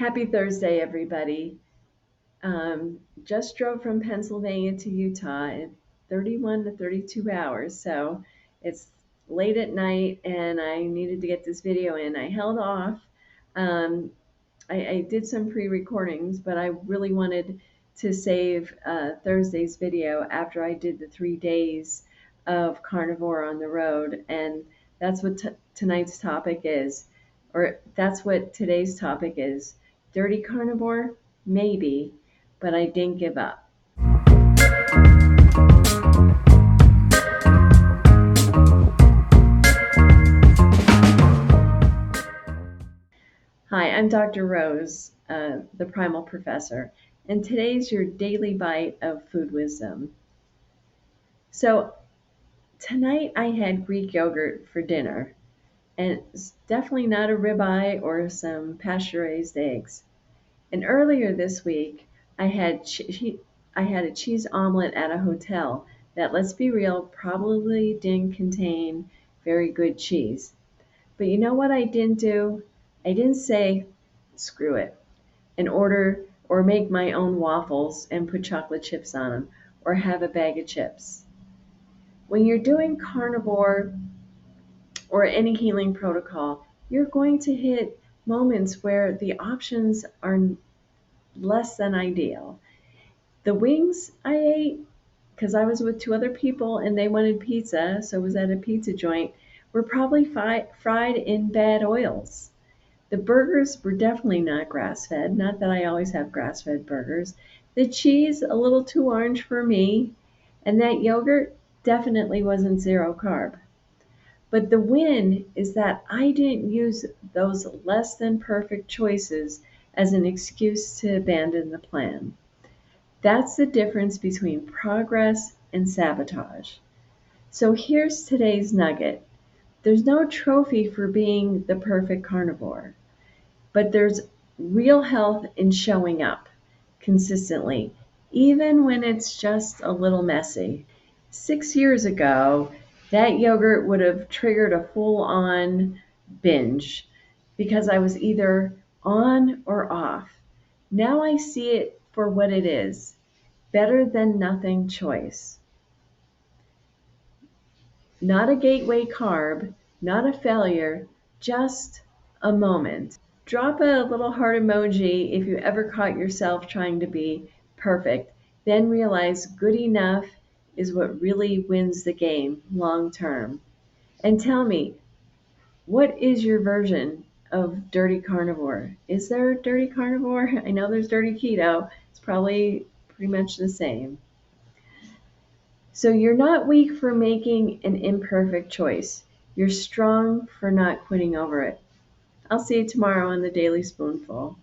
Happy Thursday, everybody. Just drove from Pennsylvania to Utah in 31 to 32 hours. So it's late at night and I needed to get this video in. I held off. Um, I did some pre-recordings, but I really wanted to save Thursday's video after I did the 3 days of carnivore on the road. And that's what tonight's topic is, or that's what today's topic is. Dirty carnivore? Maybe, but I didn't give up. Hi, I'm Dr. Rose, the Primal Professor, and today's your daily bite of food wisdom. So, tonight I had Greek yogurt for dinner, and it's definitely not a ribeye or some pasture-raised eggs. And earlier this week, I had I had a cheese omelet at a hotel that, let's be real, probably didn't contain very good cheese. But you know what I didn't do? I didn't say, screw it, and order or make my own waffles and put chocolate chips on them or have a bag of chips. When you're doing carnivore or any healing protocol, you're going to hit moments where the options are less than ideal. The wings I ate, because I was with two other people and they wanted pizza, so it was at a pizza joint, were probably fried in bad oils. The burgers were definitely not grass-fed, not that I always have grass-fed burgers. The cheese, a little too orange for me, and that yogurt definitely wasn't zero carb. But the win is that I didn't use those less than perfect choices as an excuse to abandon the plan. That's the difference between progress and sabotage. So here's today's nugget. There's no trophy for being the perfect carnivore, but there's real health in showing up consistently, even when it's just a little messy. 6 years ago, that yogurt would have triggered a full-on binge because I was either on or off. Now I see it for what it is, better than nothing choice. Not a gateway carb, not a failure, just a moment. Drop a little heart emoji if you ever caught yourself trying to be perfect, then realize good enough is what really wins the game long term. And tell me, what is your version of dirty carnivore? Is there dirty carnivore? I know there's dirty keto. It's probably pretty much the same. So you're not weak for making an imperfect choice. You're strong for not quitting over it. I'll see you tomorrow on the Daily Spoonful.